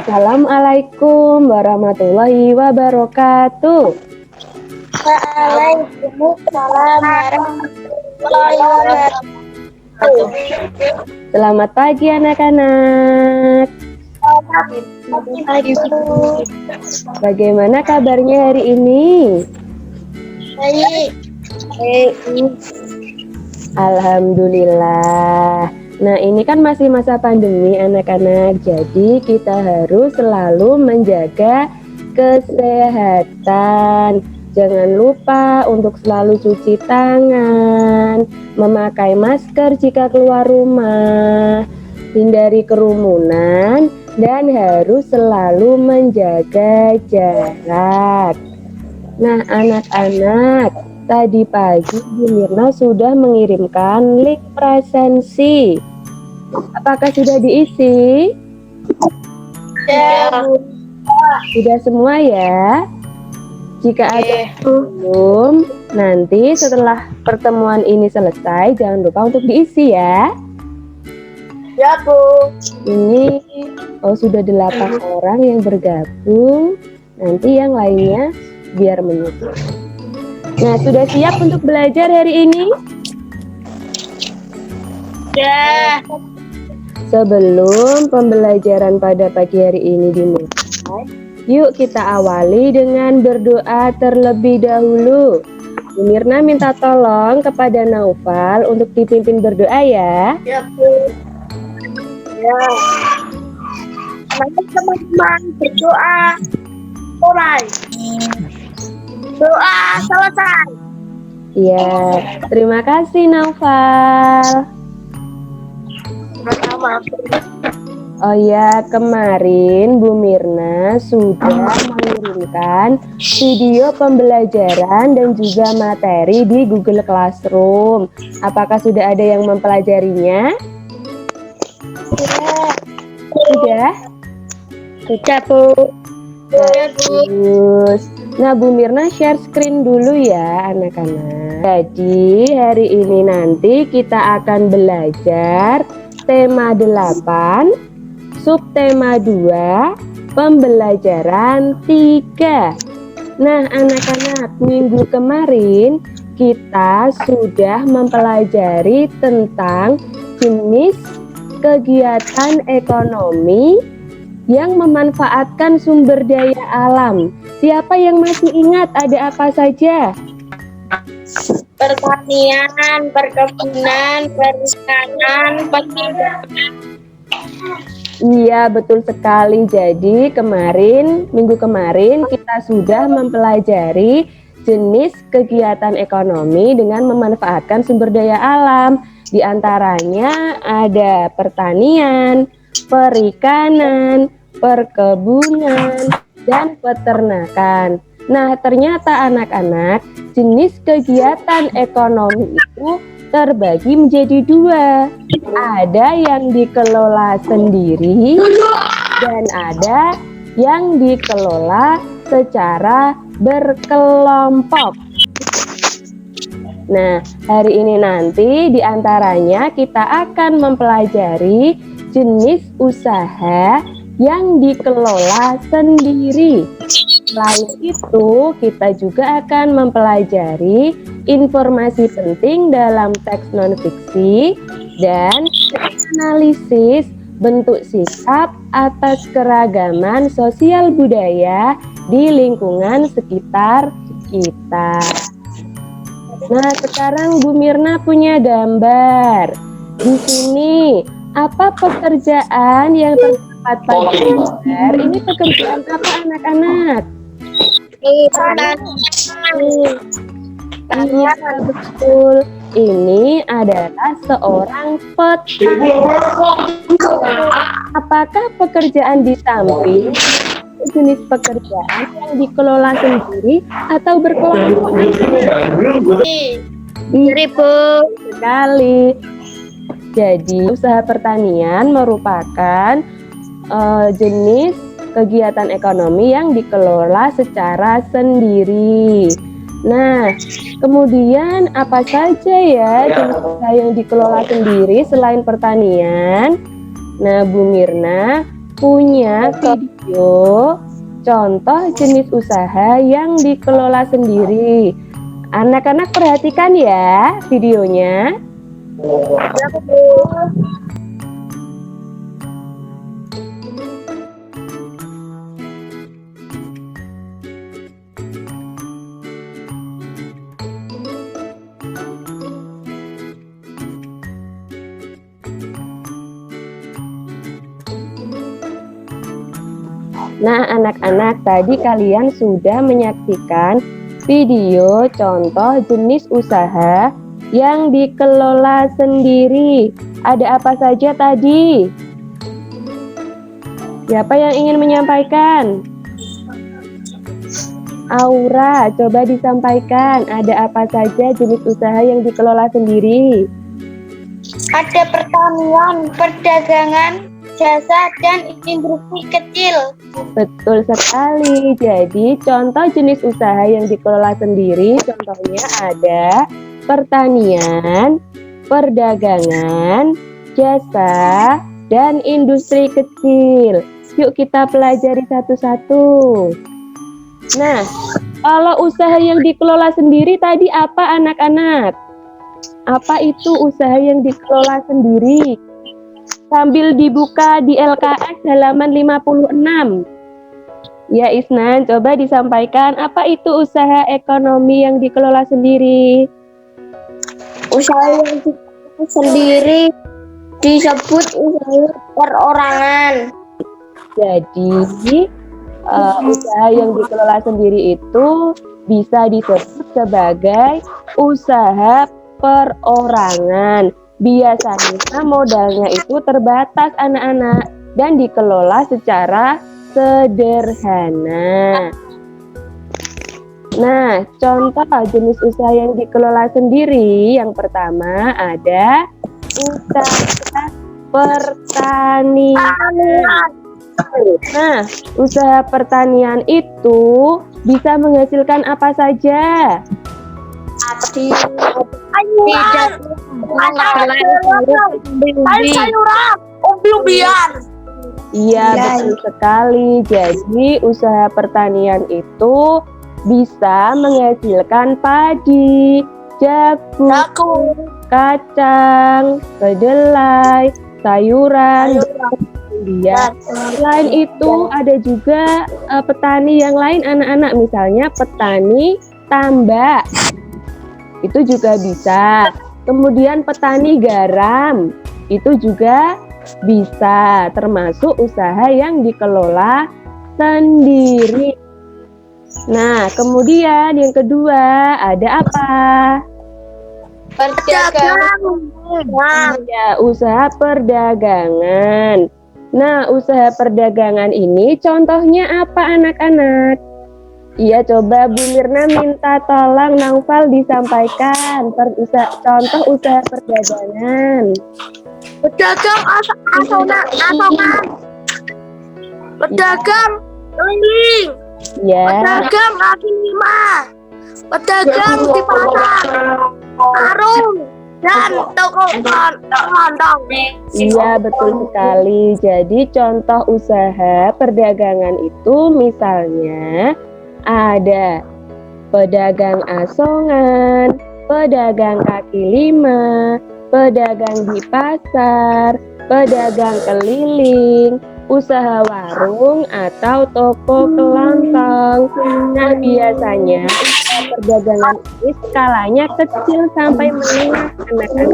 Assalamualaikum warahmatullahi wabarakatuh. Waalaikumsalam warahmatullahi wabarakatuh. Selamat pagi anak-anak. Bagaimana kabarnya hari ini? Baik. Alhamdulillah. Nah, ini kan masih masa pandemi anak-anak. Jadi kita harus selalu menjaga kesehatan. Jangan lupa untuk selalu cuci tangan, memakai masker jika keluar rumah, hindari kerumunan, dan harus selalu menjaga jarak. Nah, anak-anak, tadi pagi Bu Mirna sudah mengirimkan link presensi. Apakah sudah diisi? Ya, Bu. Sudah semua ya? Jika ada belum, nanti setelah pertemuan ini selesai, jangan lupa untuk diisi ya. Ya, Bu. Ini sudah 8 orang yang bergabung. Nanti yang lainnya biar menyusul. Nah, sudah siap untuk belajar hari ini? Ya. Sebelum pembelajaran pada pagi hari ini dimulai, yuk kita awali dengan berdoa terlebih dahulu. Bu Mirna minta tolong kepada Naufal untuk dipimpin berdoa ya. Ya, Bu. Ya. Mari teman-teman berdoa. Mulai. Doa selesai. Ya, terima kasih Naufal. Sama-sama. Oh ya, kemarin Bu Mirna sudah mengirimkan video pembelajaran dan juga materi di Google Classroom. Apakah sudah ada yang mempelajarinya? Sudah? Sudah, Bu. Ya, Bu. Bagus. Nah, Bu Mirna share screen dulu ya anak-anak. Jadi hari ini nanti kita akan belajar tema 8, subtema 2, pembelajaran 3. Nah, anak-anak, minggu kemarin kita sudah mempelajari tentang jenis kegiatan ekonomi yang memanfaatkan sumber daya alam. Siapa yang masih ingat ada apa saja? Pertanian, perkebunan, perikanan, pendidikan. Iya, betul sekali. Jadi minggu kemarin kita sudah mempelajari jenis kegiatan ekonomi dengan memanfaatkan sumber daya alam. Di antaranya ada pertanian, perikanan, perkebunan, dan peternakan. Nah, ternyata anak-anak, jenis kegiatan ekonomi itu terbagi menjadi 2. Ada yang dikelola sendiri dan ada yang dikelola secara berkelompok. Nah, hari ini nanti diantaranya kita akan mempelajari jenis usaha yang dikelola sendiri. Selain itu, kita juga akan mempelajari informasi penting dalam teks non-fiksi dan analisis bentuk sikap atas keragaman sosial budaya di lingkungan sekitar kita. Nah, sekarang Bu Mirna punya gambar. Di sini, apa pekerjaan yang terdapat pada gambar? Ini pekerjaan apa anak-anak? Iya, betul. Ini adalah seorang petani. Apakah pekerjaan di samping jenis pekerjaan yang dikelola sendiri atau berkelompok? Sekali. Jadi usaha pertanian merupakan jenis kegiatan ekonomi yang dikelola secara sendiri. Nah, kemudian apa saja ya jenis usaha yang dikelola sendiri selain pertanian? Nah, Bu Mirna punya video contoh jenis usaha yang dikelola sendiri. Anak-anak perhatikan ya videonya. Nah, anak-anak, tadi kalian sudah menyaksikan video contoh jenis usaha yang dikelola sendiri. Ada apa saja tadi? Siapa yang ingin menyampaikan? Aura, coba disampaikan. Ada apa saja jenis usaha yang dikelola sendiri? Ada pertanian, perdagangan, jasa, dan industri kecil. Betul sekali. Jadi contoh jenis usaha yang dikelola sendiri, contohnya ada pertanian, perdagangan, jasa, dan industri kecil. Yuk kita pelajari satu-satu. Nah, kalau usaha yang dikelola sendiri tadi apa anak-anak? Apa itu usaha yang dikelola sendiri? Sambil dibuka di LKS halaman 56. Ya Isnan, coba disampaikan apa itu usaha ekonomi yang dikelola sendiri? Usaha yang dikelola sendiri disebut usaha perorangan. Jadi usaha yang dikelola sendiri itu bisa disebut sebagai usaha perorangan. Biasanya modalnya itu terbatas anak-anak dan dikelola secara sederhana. Nah, contoh jenis usaha yang dikelola sendiri, yang pertama ada usaha pertanian. Nah, usaha pertanian itu bisa menghasilkan apa saja? Sayuran, umbi-umbian. Iya, betul sekali. Jadi, usaha pertanian itu bisa menghasilkan padi, jagung, kacang, kedelai, sayuran, dan selain itu ada juga petani yang lain anak-anak, misalnya petani tambak. Itu juga bisa. Kemudian petani garam, itu juga bisa, termasuk usaha yang dikelola sendiri. Nah, kemudian yang kedua ada apa? Perdagangan. Ya, usaha perdagangan. Nah, usaha perdagangan ini contohnya apa anak-anak? Iya, coba Bu Mirna minta tolong Naufal disampaikan contoh usaha perdagangan. Pedagang asongan. Pedagang keliling. Ya. Pedagang kaki lima. Pedagang di pasar. Warung dan toko kelontong. Iya, betul sekali. Jadi contoh usaha perdagangan itu misalnya ada pedagang asongan, pedagang kaki lima, pedagang di pasar, pedagang keliling, usaha warung atau toko kelontong. Nah, biasanya usaha perdagangan ini skalanya kecil sampai menengah anak-anak.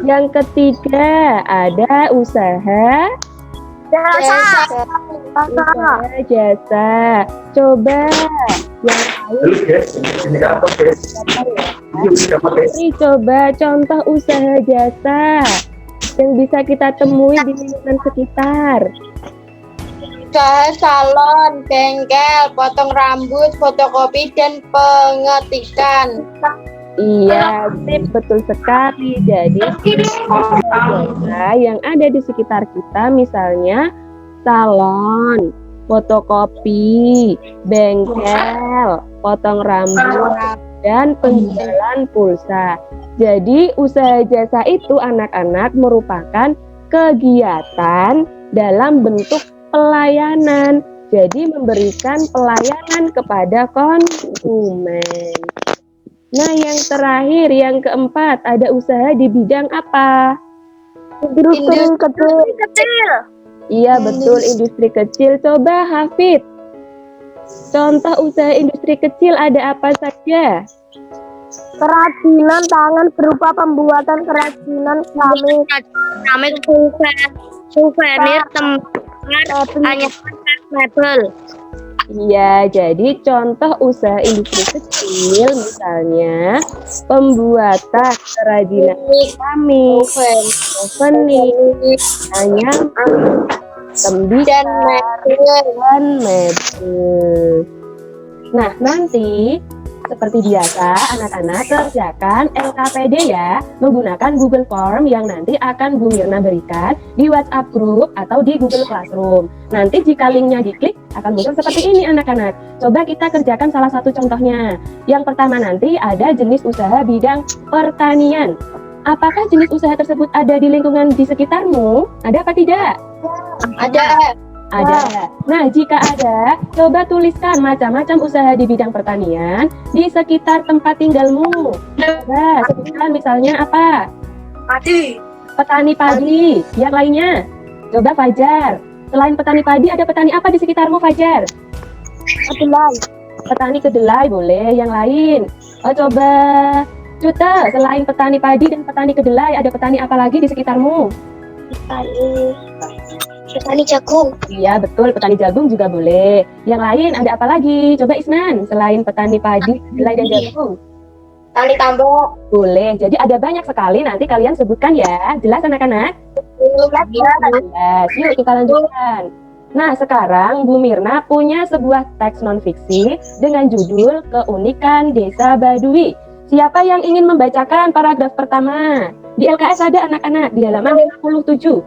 Yang ketiga ada usaha jasa. Coba yang lain coba contoh usaha jasa yang bisa kita temui di lingkungan sekitar. Usaha salon, bengkel, potong rambut, fotokopi, dan pengetikan. Iya, betul sekali. Jadi jasa yang ada di sekitar kita, misalnya salon, fotokopi, bengkel, potong rambut, dan penjualan pulsa. Jadi usaha jasa itu anak-anak merupakan kegiatan dalam bentuk pelayanan. Jadi memberikan pelayanan kepada konsumen. Nah, yang terakhir, yang keempat, ada usaha di bidang apa? Industri kecil. Iya, betul, industri kecil. Coba Hafid, contoh usaha industri kecil ada apa saja? Kerajinan tangan berupa pembuatan kerajinan keramik, souvenir, tempat, mebel. Iya, jadi contoh usaha industri kecil misalnya pembuatan kerajinan keramik, souvenir, anyam, tembikar, dan mebel. Nah, nanti seperti biasa, anak-anak kerjakan LKPD ya, menggunakan Google Form yang nanti akan Bu Mirna berikan di WhatsApp group atau di Google Classroom. Nanti jika linknya diklik, akan muncul seperti ini anak-anak. Coba kita kerjakan salah satu contohnya. Yang pertama nanti ada jenis usaha bidang pertanian. Apakah jenis usaha tersebut ada di lingkungan di sekitarmu? Ada apa tidak? Ada. Ada. Nah, jika ada, coba tuliskan macam-macam usaha di bidang pertanian di sekitar tempat tinggalmu. Coba sebutkan misalnya apa? Padi. Petani padi. Yang lainnya? Coba Fajar. Selain petani padi, ada petani apa di sekitarmu, Fajar? Kedelai. Petani kedelai boleh. Yang lain? Oh, coba Cuta. Selain petani padi dan petani kedelai, ada petani apa lagi di sekitarmu? Petani jagung. Iya, betul. Petani jagung juga boleh. Yang lain ada apa lagi? Coba Isnan. Selain petani padi, kedelai dan jagung. Petani tambak. Boleh. Jadi ada banyak sekali. Nanti kalian sebutkan ya. Jelas anak-anak? Jelas. Yuk kita lanjutkan. Nah, sekarang Bu Mirna punya sebuah teks non-fiksi dengan judul Keunikan Desa Baduy. Siapa yang ingin membacakan paragraf pertama? Di LKS ada anak-anak di halaman 57.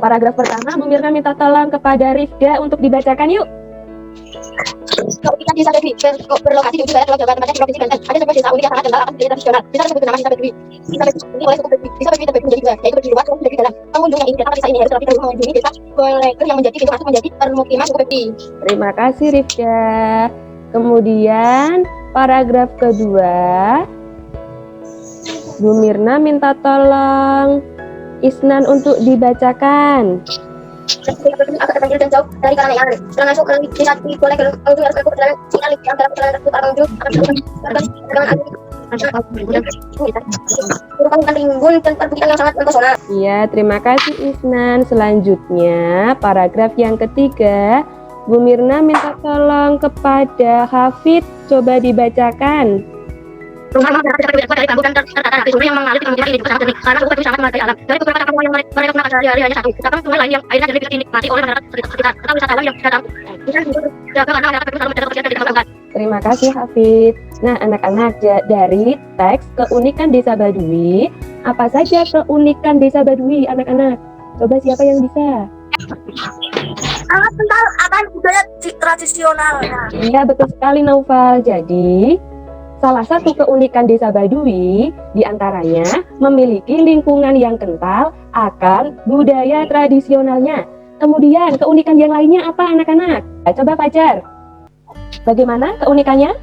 Paragraf pertama, Bu Mirna minta tolong kepada Rifda untuk dibacakan yuk. Keunikan Desa Baduy berlokasi di wilayah Pulau Jawa Tengah, Provinsi Banten. Ada sebuah desa unik yang sangat kental akan budaya tradisional. Desa tersebut bernama Desa Baduy. Desa Baduy ini oleh suku Baduy. Desa Baduy terbagi menjadi dua, yaitu Baduy luas dan Baduy dalam. Pengunjung yang ingin datang ke desa ini harus terlebih dahulu mengunjungi desa Boleger yang menjadi pintu masuk menjadi permukiman suku Baduy. Terima kasih Rifda. Kemudian paragraf kedua, Bu Mirna minta tolong Isnan untuk dibacakan. Agak terpencil dan jauh dari keramaian. Setelah masuk ke desa boleh pengunjung harus melakukan perjalanan sinyal yang dalam perjalanan tersebut para pengunjung akan merupakan timbul dan perbukitan yang sangat mempesona. Iya, terima kasih Isnan. Selanjutnya paragraf yang ketiga, Bu Mirna minta tolong kepada Hafid, coba dibacakan. Rumah terdapat dari bambu dan tertata rapi. Sungai yang mengalir di pemukiman ini juga sangat jernih karena suku Baduy sangat menghargai alam. Dari beberapa kampung yang mereka gunakan sehari-hari hanya satu. Sedangkan sungai lain yang airnya jernih dinikmati oleh masyarakat sekitar atau wisatawan yang datang. Bisa dijaga karena masyarakat Baduy selalu menjaga kebersihan dan tidak melanggar. Terima kasih Hafid. Nah, anak-anak, dari teks Keunikan Desa Baduy, apa saja keunikan Desa Baduy, anak-anak? Coba siapa yang bisa? Sangat kental akan budaya tradisional. Iya, betul sekali Naufal. Jadi, salah satu keunikan Desa Baduy diantaranya memiliki lingkungan yang kental akan budaya tradisionalnya. Kemudian keunikan yang lainnya apa anak-anak? Coba Fajar. Bagaimana keunikannya?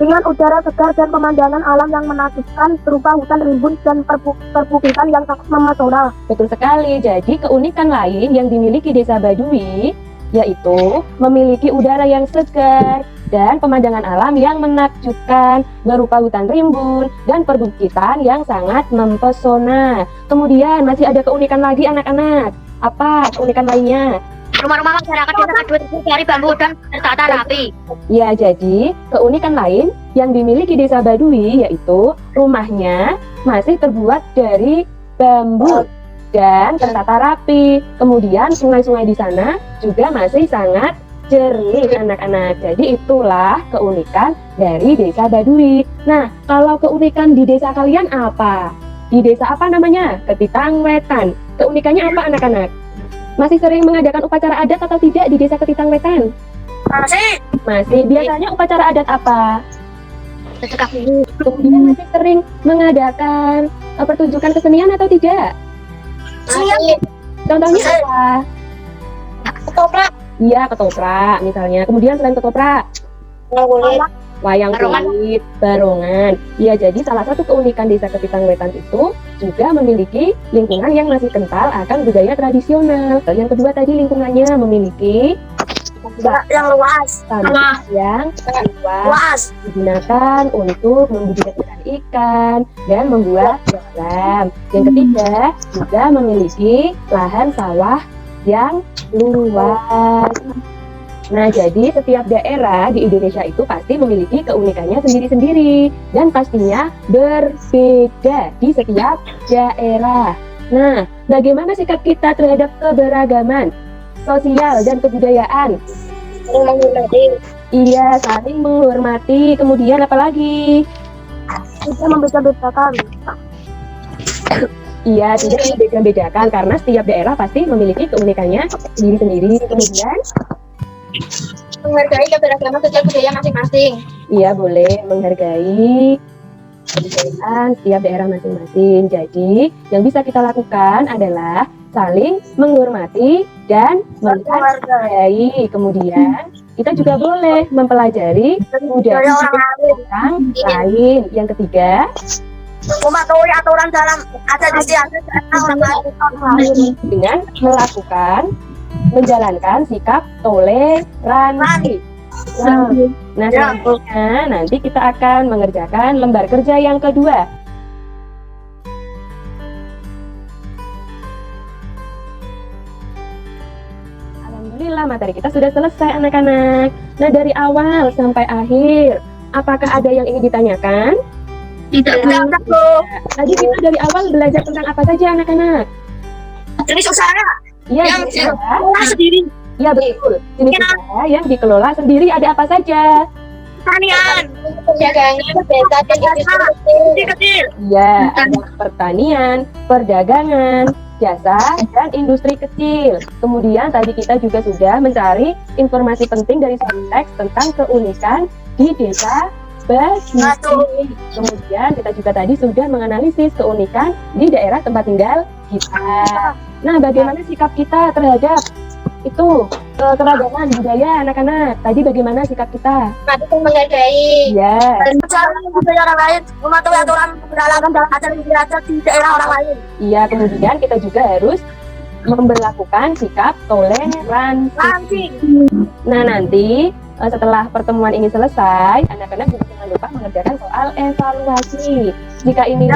Dengan udara segar dan pemandangan alam yang menakjubkan berupa hutan rimbun dan perbukitan yang sangat memesona. Betul sekali. Jadi keunikan lain yang dimiliki Desa Baduy yaitu memiliki udara yang segar dan pemandangan alam yang menakjubkan berupa hutan rimbun dan perbukitan yang sangat mempesona. Kemudian masih ada keunikan lagi anak-anak. Apa keunikan lainnya? Rumah-rumah masyarakat Desa Baduy dari bambu dan tertata rapi. Ya, jadi keunikan lain yang dimiliki Desa Baduy yaitu rumahnya masih terbuat dari bambu dan tertata rapi. Kemudian sungai-sungai di sana juga masih sangat jernih anak-anak. Jadi itulah keunikan dari Desa Baduy. Nah, kalau keunikan di desa kalian apa? Di desa apa namanya? Ketitangwetan. Keunikannya apa anak-anak? Masih sering mengadakan upacara adat atau tidak di desa Ketitangwetan? Masih. Biasanya upacara adat apa? Kemudian masih sering mengadakan pertunjukan kesenian atau tidak? Contohnya apa? Ketoprak. Iya, ketoprak misalnya. Kemudian selain ketoprak, wayang kulit, barongan. Ya, jadi salah satu keunikan Desa Ketitang Wetan itu juga memiliki lingkungan yang masih kental akan budaya tradisional. Yang kedua tadi lingkungannya memiliki Yang luas. tanah yang luas digunakan untuk membudidayakan ikan dan membuat garam. Yang ketiga juga memiliki lahan sawah yang luas. Nah, jadi setiap daerah di Indonesia itu pasti memiliki keunikannya sendiri-sendiri dan pastinya berbeda di setiap daerah. Nah, bagaimana sikap kita terhadap keberagaman sosial dan kebudayaan? Iya, saling menghormati. Kemudian apa lagi? Kita membeda-bedakan. Iya, tidak membeda-bedakan karena setiap daerah pasti memiliki keunikannya sendiri-sendiri. Kemudian Menghargai keberagaman sosial budaya masing-masing. iya, boleh menghargai kebudayaan setiap daerah masing-masing. Jadi, yang bisa kita lakukan adalah saling menghormati dan menghargai. Kemudian, kita juga boleh mempelajari budaya orang lain. Yang ketiga, Mematuhi aturan dalam adat istiadat dengan menjalankan sikap toleransi. Nah, selanjutnya nanti kita akan mengerjakan lembar kerja yang kedua. Alhamdulillah, materi kita sudah selesai anak-anak. Nah, dari awal sampai akhir, apakah ada yang ingin ditanyakan? Tidak. Tadi kita dari awal belajar tentang apa saja anak-anak? Jenis usaha Iya, yang jenis usaha. dikelola sendiri. Iya, betul. Jenis usaha yang dikelola sendiri ada apa saja? Pertanian, perdagangan, desa dan industri kecil. Iya, ada pertanian, perdagangan, jasa, dan industri kecil. Kemudian tadi kita juga sudah mencari informasi penting dari suatu teks tentang keunikan di desa Basisi. Kemudian kita juga tadi sudah menganalisis keunikan di daerah tempat tinggal kita. Nah, bagaimana sikap kita terhadap itu keragaman budaya anak-anak? Tadi bagaimana sikap kita? Kita menghargai. Iya. Cara budaya orang lain, mematuhi aturan perjalanan dan adat istiadat di daerah orang lain. Iya, kemudian kita juga harus memberlakukan sikap toleransi. Nah, nanti setelah pertemuan ini selesai, anak-anak juga jangan lupa mengerjakan soal evaluasi. Jika ini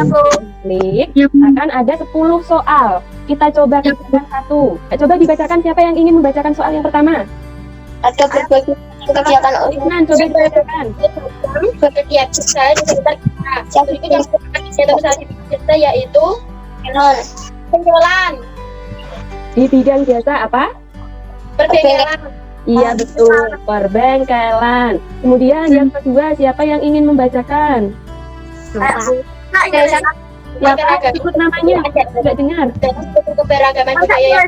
klik, akan ada 10 soal. Kita coba kerjakan satu. Coba dibacakan, siapa yang ingin membacakan soal yang pertama? Ada berbagai kegiatan Nah, coba dibacakan. berkegiatan usaha di sekitar kita. Yang berikut yang merupakan kegiatan usaha di sekitar kita yaitu penjualan, Di bidang jasa apa? perbengkelan, Iya, betul, perbengkelan. Kemudian yang kedua, siapa yang ingin membacakan? Siapa? Ikut namanya, tidak dengar. keberagaman budaya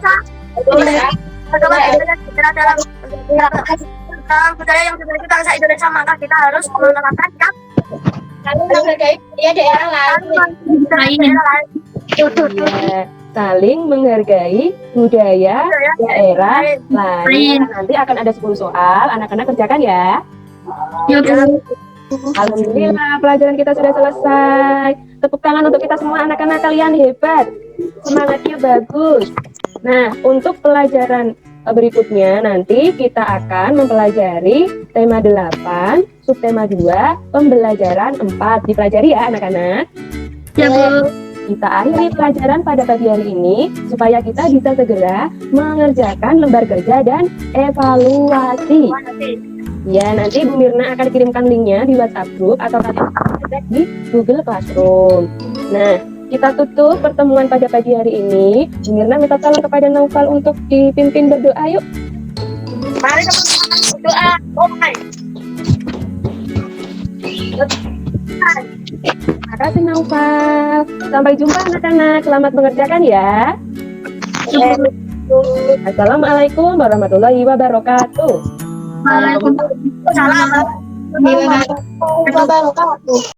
dalam budaya yang dimiliki bangsa Indonesia, maka kita harus menerapkan sikap lalu menghargai budaya daerah lain. Iya, saling menghargai budaya daerah lain. Nanti akan ada 10 soal, anak-anak kerjakan ya. Alhamdulillah, pelajaran kita sudah selesai. Tepuk tangan untuk kita semua, anak-anak, kalian hebat. Semangatnya bagus. Nah, untuk pelajaran berikutnya nanti kita akan mempelajari tema 8, subtema 2, pembelajaran 4. Dipelajari ya anak-anak. Ya, Bu. Kita akhiri pelajaran pada pagi hari ini supaya kita bisa segera mengerjakan lembar kerja dan evaluasi. Ya, nanti Bu Mirna akan kirimkan linknya di WhatsApp group atau kalian bisa cek di Google Classroom. Nah, kita tutup pertemuan pada pagi hari ini. Bu Mirna minta tolong kepada Naufal untuk dipimpin berdoa, yuk. Mari teman-teman berdoa. Terima kasih Naufal. Sampai jumpa anak-anak. Selamat mengerjakan ya. Assalamualaikum warahmatullahi wabarakatuh. Waalaikumsalam warahmatullahi wabarakatuh.